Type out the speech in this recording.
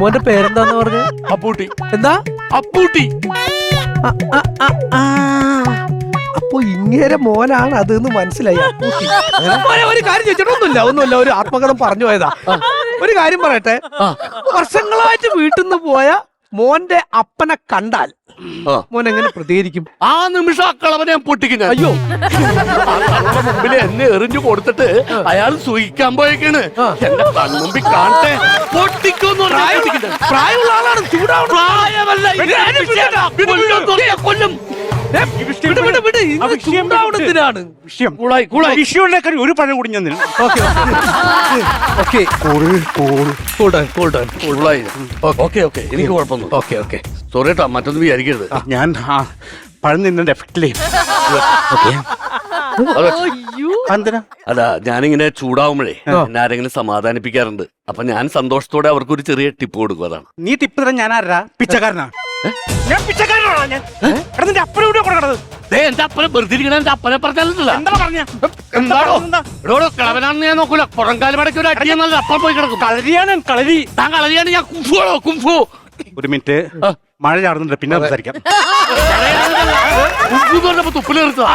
മോന്റെ പേരെന്താന്ന് പറഞ്ഞ? അപ്പൂട്ടി. എന്താ? അപ്പൂട്ടി. അപ്പൊ ഇങ്ങേരെ മോനാണ് അത് മനസ്സിലായി. ഒരു കാര്യം ചോദിച്ചിട്ടൊന്നുമില്ല, ഒന്നുമില്ല, ഒരു ആത്മകഥം പറഞ്ഞു പോയതാ. ഒരു കാര്യം പറയട്ടെ, വർഷങ്ങളായിട്ട് വീട്ടിൽ നിന്ന് പോയ മോന്റെ അപ്പനെ കണ്ടാൽ മോൻ എങ്ങനെ പ്രതികരിക്കും? ആ നിമിഷം അക്കളവനെ ഞാൻ പൊട്ടിക്കും. അയ്യോ, മുമ്പിൽ എന്നെ എറിഞ്ഞു കൊടുത്തിട്ട് അയാൾ സൂഹിക്കാൻ പോയേക്കാണ്. എന്റെ കൺമുമ്പിൽ കാണട്ടെ, പൊട്ടിക്കൊന്നു. പ്രായമുള്ള ആളാണ്, ചൂടാവണം. കൊല്ലും. ഒരു പഴം കൂടി ഞാൻ എനിക്ക് കുഴപ്പമൊന്നും. സോറി കേട്ടോ, മറ്റൊന്നും വിചാരിക്കരുത്. ഞാൻ പഴം നിന്നതിന്റെ എഫക്റ്റിലേ. അല്ല, ഞാനിങ്ങനെ ചൂടാവുമ്പോഴേ എന്നെ ആരെങ്കിലും സമാധാനിപ്പിക്കാറുണ്ട്. അപ്പൊ ഞാൻ സന്തോഷത്തോടെ അവർക്കൊരു ചെറിയ ടിപ്പ് കൊടുക്കും. അതാണ്. നീ ടിപ്പ് തരാൻ ഞാൻ ആരാ? പിച്ചക്കാരനാ ഞാൻ? പിച്ചക്കാരനാണോ ഞാൻ? നിന്റെ അപ്പനെ ഇവിടെ കൊടുക്കണത്? എന്റെ അപ്പനെ വെറുതെ ഇരിക്കണ എന്റെ അപ്പനെ പറഞ്ഞാലല്ല. എന്താ പറഞ്ഞ? എന്താണോ ഇവിടെ കളവനാണെന്ന് ഞാൻ നോക്കൂല. പുറംകാലം മടക്കി ഒരു അടിയാൽ നല്ല അപ്പം പോയി കിടക്കും. കളരിയാണ് കളരി. താൻ കളരിയാണ്, ഞാൻ കുംഫുവാണോ കുംഫു. ഒരു മിനിറ്റ്, മഴ ചാടുന്നുണ്ട്, പിന്നെ സംസാരിക്കാം. കുംഫു എന്ന് പറഞ്ഞപ്പോ തുപ്പിൽ നിർത്തുക.